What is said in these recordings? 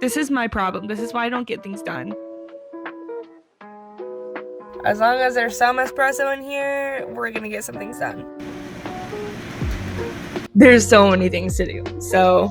This is my problem. This is why I don't get things done. As long as there's some espresso in here, we're gonna get some things done. There's so many things to do. So,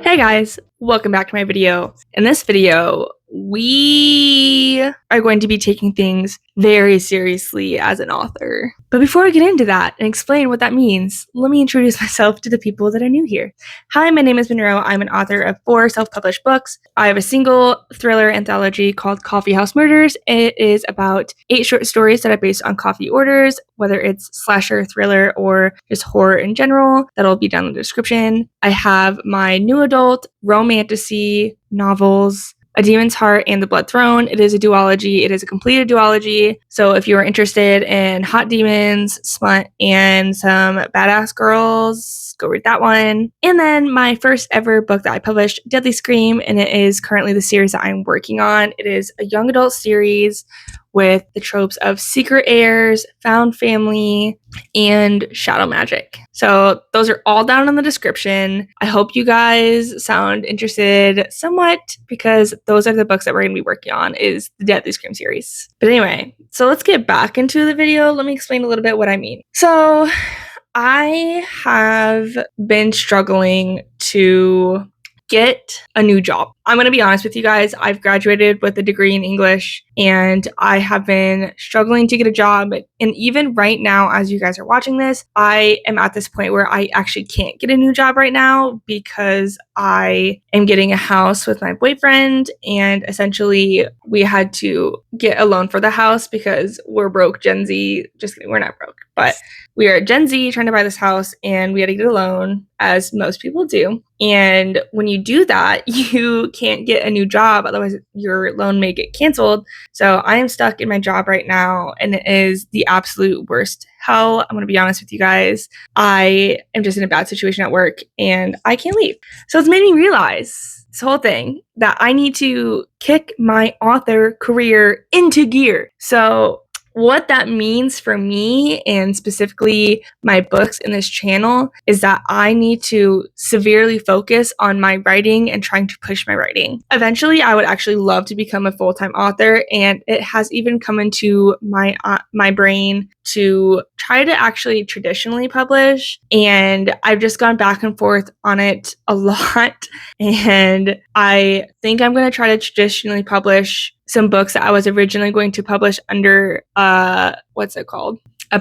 hey guys, welcome back to my video. In this video, we are going to be taking things very seriously as an author. But before I get into that and explain what that means, let me introduce myself to the people that are new here. Hi, my name is Monroe. I'm an author of 4 self-published books. I have a single thriller anthology called Coffee House Murders. It is about 8 short stories that are based on coffee orders, whether it's slasher, thriller, or just horror in general. That'll be down in the description. I have my new adult romantasy novels, A Demon's Heart and The Blood Throne. It is a duology. It is a completed duology. So if you are interested in hot demons, smut, and some badass girls, go read that one. And then my first ever book that I published, Deadly Scream, and it is currently the series that I'm working on. It is a young adult series with the tropes of secret heirs, found family, and shadow magic. So those are all down in the description. I hope you guys sound interested somewhat, because those are the books that we're going to be working on, is the Deadly Scream series. But anyway, so let's get back into the video. Let me explain a little bit what I mean. So I have been struggling to get a new job. I'm going to be honest with you guys. I've graduated with a degree in English and I have been struggling to get a job. And even right now, as you guys are watching this, I am at this point where I actually can't get a new job right now because I am getting a house with my boyfriend. And essentially, we had to get a loan for the house because we're broke Gen Z. Just kidding, we're not broke, but we are Gen Z trying to buy this house and we had to get a loan, as most people do. And when you do that, you can't get a new job. Otherwise, your loan may get canceled. So I am stuck in my job right now and it is the absolute worst hell. I'm going to be honest with you guys. I am just in a bad situation at work and I can't leave. So it's made me realize this whole thing that I need to kick my author career into gear. So what that means for me, and specifically my books in this channel, is that I need to severely focus on my writing and trying to push my writing. Eventually, I would actually love to become a full-time author, and it has even come into my brain to try to actually traditionally publish, and I've just gone back and forth on it a lot, and I think I'm going to try to traditionally publish some books that I was originally going to publish under a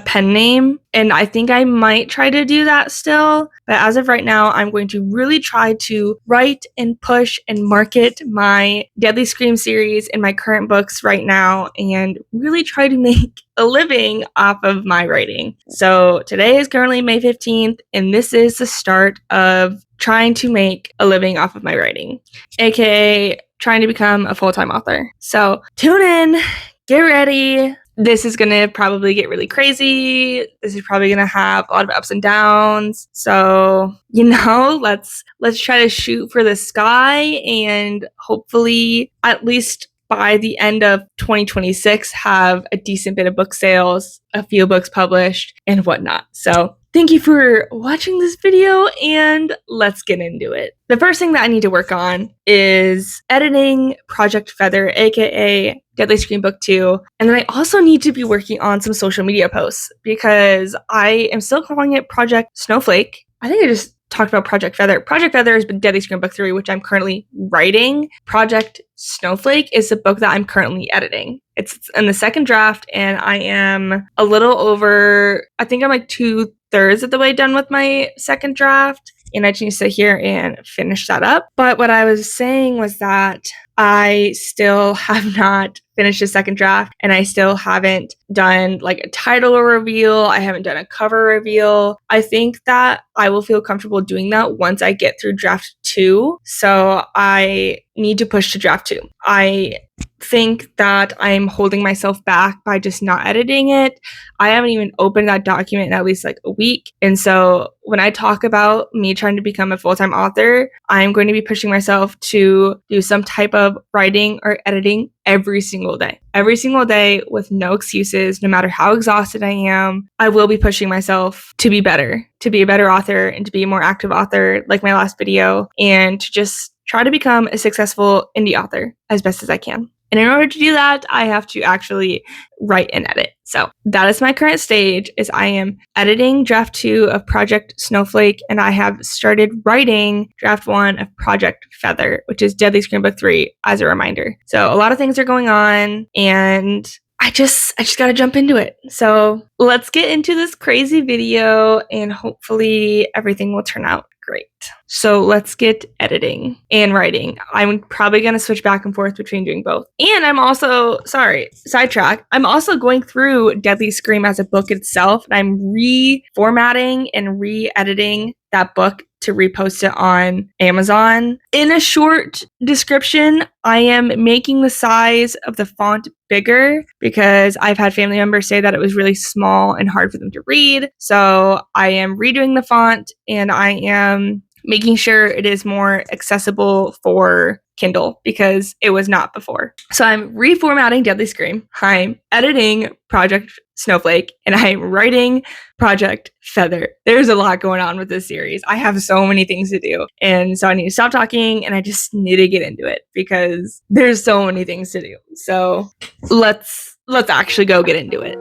pen name. And I think I might try to do that still. But as of right now, I'm going to really try to write and push and market my Deadly Scream series and my current books right now and really try to make a living off of my writing. So today is currently May 15th, and this is the start of trying to make a living off of my writing, aka trying to become a full-time author. So tune in, get ready. This is going to probably get really crazy. This is probably going to have a lot of ups and downs. So, let's try to shoot for the sky and hopefully at least by the end of 2026 have a decent bit of book sales, a few books published, and whatnot. So thank you for watching this video, and let's get into it. The first thing that I need to work on is editing Project Feather, aka Deadly Scream Book 2. And then I also need to be working on some social media posts because I am still calling it Project Snowflake. I think I just talked about Project Feather. Project Feather has been Deadly Scream Book 3, which I'm currently writing. Project Snowflake is the book that I'm currently editing. It's in the second draft, and I am a little over, I think I'm like 2/3 of the way done with my second draft. And I just need to sit here and finish that up. But what I was saying was that I still have not finished the second draft, and I still haven't done like a title reveal. I haven't done a cover reveal. I think that I will feel comfortable doing that once I get through draft 2. So I need to push to draft 2. I think that I'm holding myself back by just not editing it. I haven't even opened that document in at least like a week. And so when I talk about me trying to become a full-time author, I'm going to be pushing myself to do some type of writing or editing every single day with no excuses. No matter how exhausted I am, I will be pushing myself to be better, to be a better author and to be a more active author, like my last video, and to just try to become a successful indie author as best as I can. And in order to do that, I have to actually write and edit. So that is my current stage, is I am editing draft 2 of Project Snowflake, and I have started writing draft 1 of Project Feather, which is Deadly Scream Book 3, as a reminder. So a lot of things are going on, and I just got to jump into it. So let's get into this crazy video, and hopefully everything will turn out great. So let's get editing and writing. I'm probably going to switch back and forth between doing both. And I'm also, sidetrack. I'm also going through Deadly Scream as a book itself, and I'm reformatting and re-editing that book to repost it on Amazon. In a short description, I am making the size of the font bigger because I've had family members say that it was really small and hard for them to read. So I am redoing the font, and I am making sure it is more accessible for Kindle because it was not before. So I'm reformatting Deadly Scream, I'm editing Project Snowflake, and I'm writing Project Feather. There's a lot going on with this series. I have so many things to do. And so I need to stop talking, and I just need to get into it because there's so many things to do. So let's actually go get into it.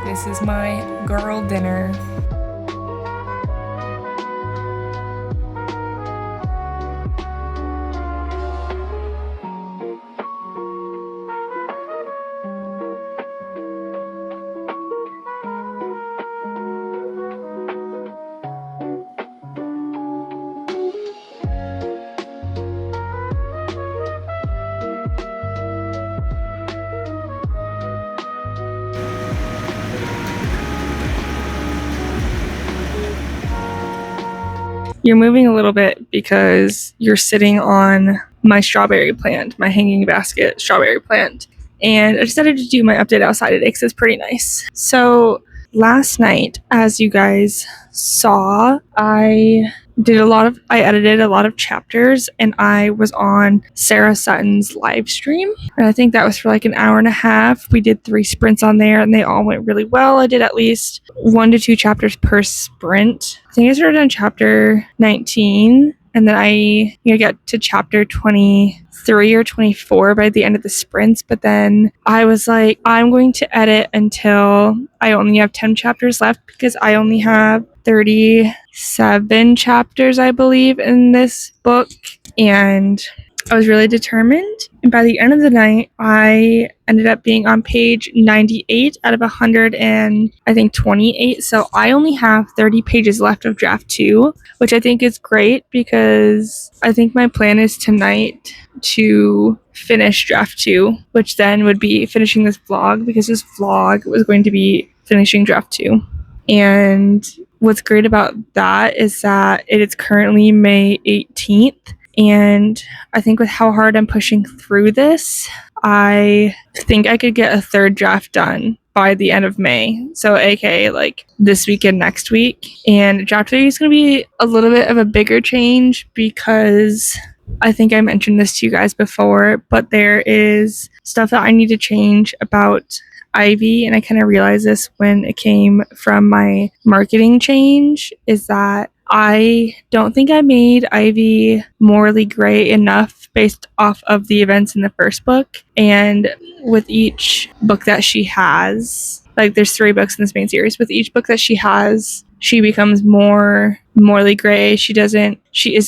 This is my girl dinner. You're moving a little bit because you're sitting on my strawberry plant, my hanging basket strawberry plant. And I decided to do my update outside today because it's pretty nice. So last night, as you guys saw, I edited a lot of chapters, and I was on Sarah Sutton's live stream. And I think that was for like an hour and a half. We did 3 sprints on there, and they all went really well. I did at least 1 to 2 chapters per sprint. I think I started on chapter 19, and then I got to chapter 23 or 24 by the end of the sprints. But then I was like, I'm going to edit until I only have 10 chapters left because I only have 37 chapters, I believe, in this book. And I was really determined. And by the end of the night, I ended up being on page 98 out of 128. So I only have 30 pages left of draft 2, which I think is great because I think my plan is tonight to finish draft 2, which then would be finishing this vlog because this vlog was going to be finishing draft 2. And what's great about that is that it is currently May 18th. And I think with how hard I'm pushing through this, I think I could get a 3rd draft done by the end of May. So aka like this weekend, next week. And draft 3 is going to be a little bit of a bigger change because I think I mentioned this to you guys before, but there is stuff that I need to change about Ivy, and I kind of realized this when it came from my marketing change, is that I don't think I made Ivy morally gray enough based off of the events in the first book. And with each book that she has, like there's 3 books in this main series, with each book that she has, she becomes more morally gray. She isn't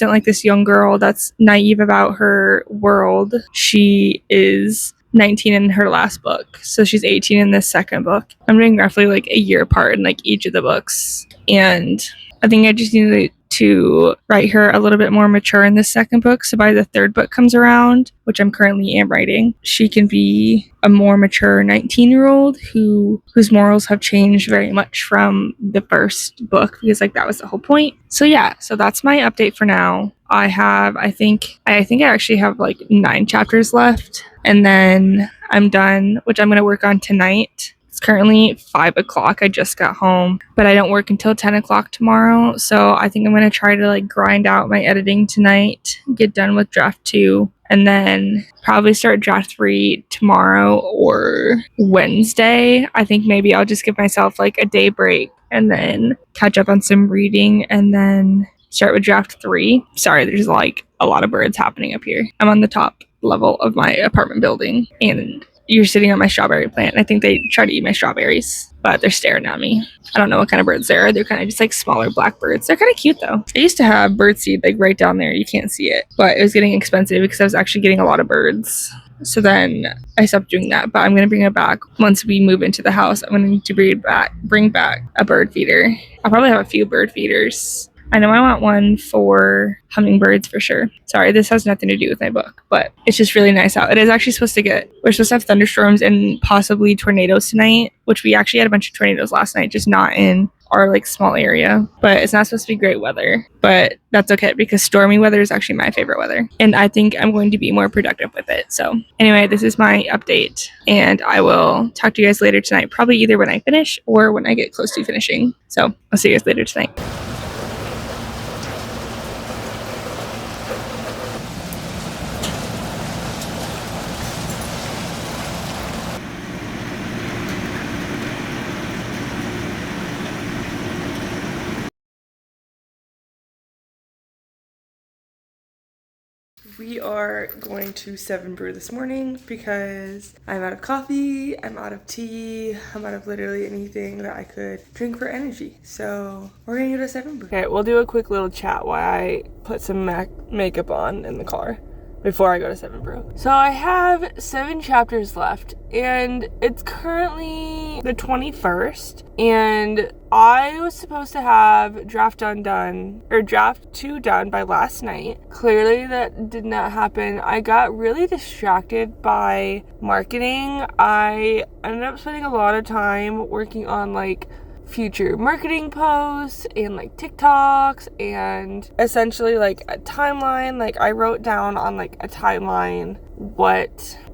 like this young girl that's naive about her world. She is 19 in her last book, so she's 18 in this second book. I'm doing roughly like a year apart in like each of the books, and I think I just needed to write her a little bit more mature in this second book, so by the third book comes around, which I'm currently am writing, she can be a more mature 19-year-old whose morals have changed very much from the first book, because like that was the whole point. So yeah, so that's my update for now. I think I actually have like 9 chapters left, and then I'm done, which I'm going to work on tonight. It's currently 5 o'clock. I just got home, but I don't work until 10 o'clock tomorrow. So I think I'm going to try to like grind out my editing tonight, get done with draft 2, and then probably start draft 3 tomorrow or Wednesday. I think maybe I'll just give myself like a day break and then catch up on some reading and then start with draft 3. Sorry, there's like a lot of birds happening up here. I'm on the top level of my apartment building, and you're sitting on my strawberry plant. I think they try to eat my strawberries, but they're staring at me. I don't know what kind of birds they are. They're kind of just like smaller black birds. They're kind of cute though. I used to have birdseed like right down there. You can't see it, but it was getting expensive because I was actually getting a lot of birds. So then I stopped doing that, but I'm going to bring it back once we move into the house. I'm going to bring back a bird feeder. I'll probably have a few bird feeders. I know I want one for hummingbirds for sure. Sorry, this has nothing to do with my book, but it's just really nice out. It is actually we're supposed to have thunderstorms and possibly tornadoes tonight, which we actually had a bunch of tornadoes last night, just not in our like small area. But it's not supposed to be great weather, but that's okay because stormy weather is actually my favorite weather. And I think I'm going to be more productive with it. So anyway, this is my update, and I will talk to you guys later tonight, probably either when I finish or when I get close to finishing. So I'll see you guys later tonight. We are going to 7 Brew this morning because I'm out of coffee, I'm out of tea, I'm out of literally anything that I could drink for energy. So we're gonna go to 7 Brew. Okay, we'll do a quick little chat while I put some makeup on in the car before I go to 7 Brew. So I have 7 chapters left, and it's currently the 21st, and I was supposed to have draft 2 done by last night. Clearly that did not happen. I got really distracted by marketing. I ended up spending a lot of time working on like future marketing posts and like TikToks and essentially like a timeline. Like I wrote down on like a timeline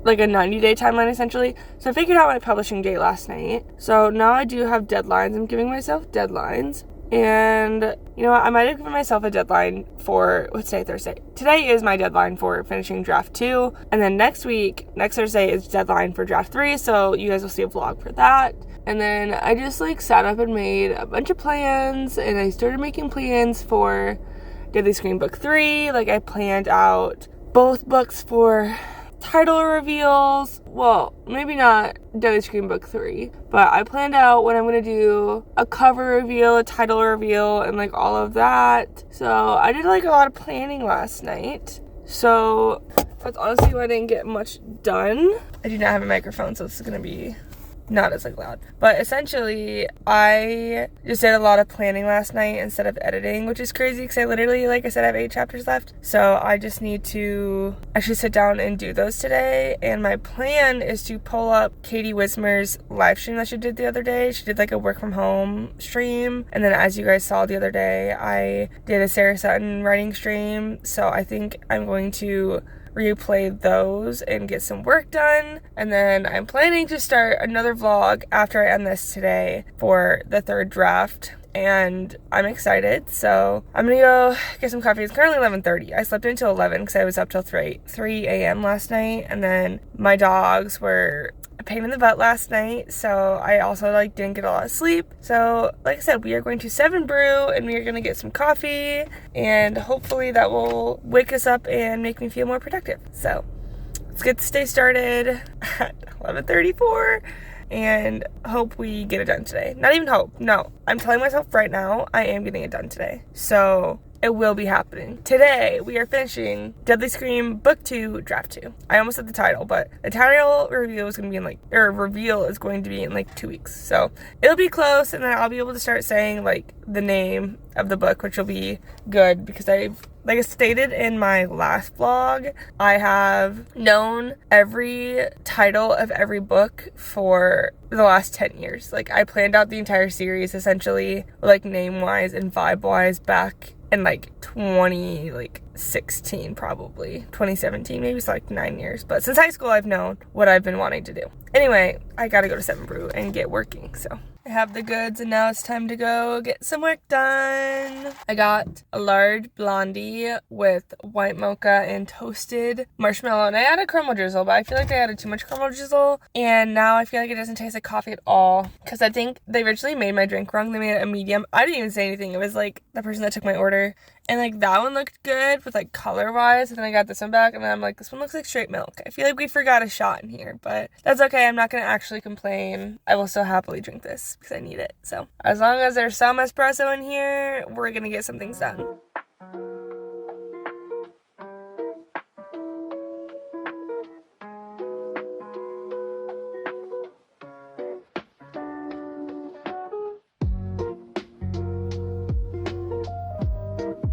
like a 90-day timeline essentially. So I figured out my publishing date last night. So now I do have deadlines. I'm giving myself deadlines. And you know what? I might have given myself a deadline for, what's today, Thursday? Today is my deadline for finishing draft 2. And then next Thursday is deadline for draft 3. So you guys will see a vlog for that. And then I just like sat up and made a bunch of plans, and I started making plans for Deadly Scream Book 3. Like I planned out both books for title reveals. Well, maybe not Deadly Scream Book 3, but I planned out when I'm going to do a cover reveal, a title reveal, and like all of that. So I did like a lot of planning last night. So that's honestly why I didn't get much done. I do not have a microphone, so this is going to be not as like loud, but essentially I just did a lot of planning last night instead of editing, which is crazy because I literally, like I said, I have 8 chapters left, so I just need to actually sit down and do those today. And my plan is to pull up Katie Wismer's live stream that she did the other day. She did like a work from home stream, and then as you guys saw the other day, I did a Sarah Sutton writing stream. So I think I'm going to replay those and get some work done, and then I'm planning to start another vlog after I end this today for the 3rd draft, and I'm excited. So I'm gonna go get some coffee. It's currently 11:30. I slept until 11 because I was up till 3 a.m. last night, and then my dogs were a pain in the butt last night, so I also like didn't get a lot of sleep. So like I said, we are going to 7 Brew and we are going to get some coffee, and hopefully that will wake us up and make me feel more productive. So let's get this day started at 11:34 and hope we get it done today. Not even hope, no. I'm telling myself right now I am getting it done today. So it will be happening. Today, we are finishing Deadly Scream Book 2, Draft 2. I almost said the title, but the title reveal is going to be in like 2 weeks. So it'll be close, and then I'll be able to start saying like the name of the book, which will be good because like I stated in my last vlog, I have known every title of every book for the last 10 years. Like I planned out the entire series essentially, like name-wise and vibe-wise back in like 2016, probably 2017, maybe. It's like 9 years, but since high school I've known what I've been wanting to do. Anyway, I gotta go to 7 Brew and get working, so I have the goods and now it's time to go get some work done. I got a large blondie with white mocha and toasted marshmallow, and I added caramel drizzle, but I feel like I added too much caramel drizzle, and now I feel like it doesn't taste like coffee at all because I think they originally made my drink wrong. They made it a medium. I didn't even say anything. It was like the person that took my order, and like that one looked good with like color wise, and then I got this one back and then I'm like, this one looks like straight milk. I feel like we forgot a shot in here, but that's okay. I'm not gonna actually complain. I will still happily drink this because I need it. So as long as there's some espresso in here, we're gonna get some things done.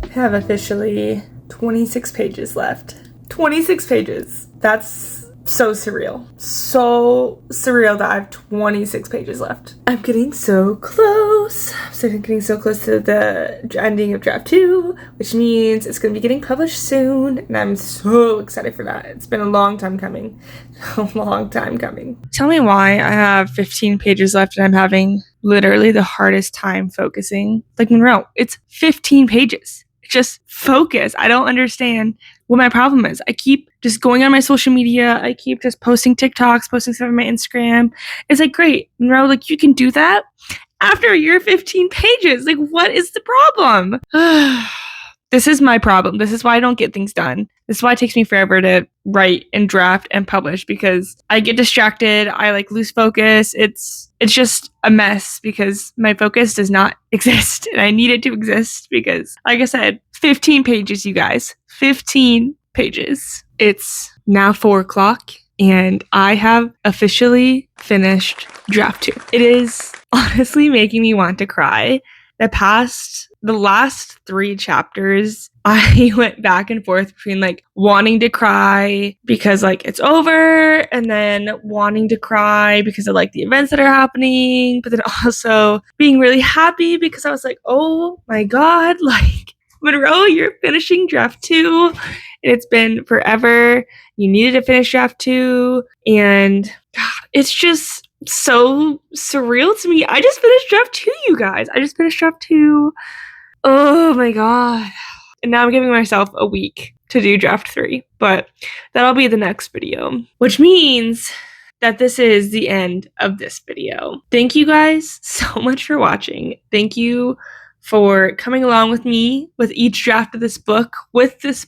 I have officially 26 pages left. 26 pages. That's so surreal. So surreal that I have 26 pages left. I'm getting so close. I'm getting so close to the ending of draft 2, which means it's going to be getting published soon, and I'm so excited for that. It's been a long time coming. A long time coming. Tell me why I have 15 pages left and I'm having literally the hardest time focusing. Like Monroe, it's 15 pages. Just focus. I don't understand what my problem is. I keep just going on my social media. I keep just posting TikToks, posting stuff on my Instagram. It's like, great, Monroe, like you can do that after your 15 pages. Like, what is the problem? This is my problem. This is why I don't get things done. This is why it takes me forever to write and draft and publish, because I get distracted. I like lose focus. It's just a mess because my focus does not exist, and I need it to exist because, like I said, 15 pages, you guys. 15 pages. It's now 4 o'clock and I have officially finished draft 2. It is honestly making me want to cry. The last 3 chapters, I went back and forth between like wanting to cry because like it's over, and then wanting to cry because of like the events that are happening, but then also being really happy because I was like, oh my god, like Monroe, you're finishing draft 2, and it's been forever. You needed to finish draft 2, and God, it's just so surreal to me. I just finished draft 2, you guys. I just finished draft 2. Oh my god. And now I'm giving myself a week to do draft 3, but that'll be the next video, which means that this is the end of this video. Thank you guys so much for watching. Thank you for coming along with me with each draft of this book, with this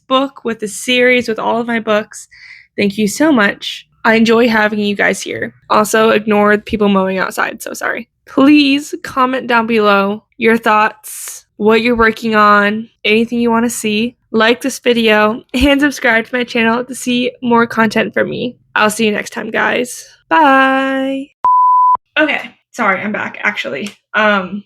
series, with all of my books. Thank you so much. I enjoy having you guys here. Also, ignore the people mowing outside, so sorry. Please comment down below your thoughts, what you're working on, anything you want to see. Like this video and subscribe to my channel to see more content from me. I'll see you next time, guys. Bye. Okay, sorry, I'm back actually. After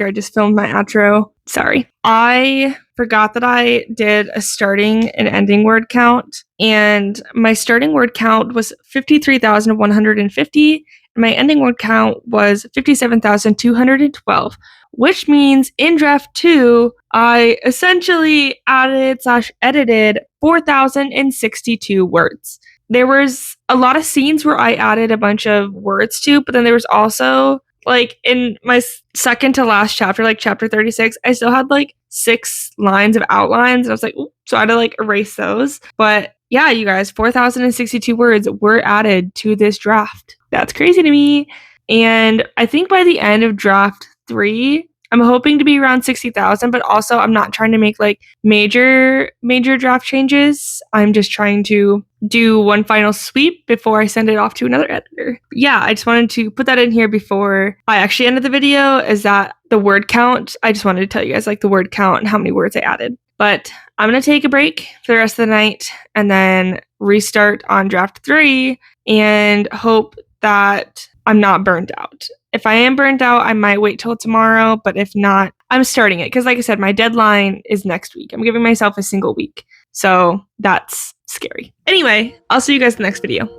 I just filmed my outro. Sorry. I forgot that I did a starting and ending word count, and my starting word count was 53,150, and my ending word count was 57,212, which means in draft 2, I essentially added/edited 4,062 words. There was a lot of scenes where I added a bunch of words to, but then there was also, like, in my second to last chapter, like chapter 36, I still had like 6 lines of outlines, and I was like, oops, so I had to like erase those. But yeah, you guys, 4,062 words were added to this draft. That's crazy to me. And I think by the end of draft 3, I'm hoping to be around 60,000, but also I'm not trying to make like major draft changes. I'm just trying to do one final sweep before I send it off to another editor. Yeah, I just wanted to put that in here before I actually ended the video, is that the word count. I just wanted to tell you guys like the word count and how many words I added. But I'm going to take a break for the rest of the night and then restart on draft 3 and hope that I'm not burned out. If I am burned out, I might wait till tomorrow, but if not, I'm starting it because like I said, my deadline is next week. I'm giving myself a single week. So that's scary. Anyway, I'll see you guys in the next video.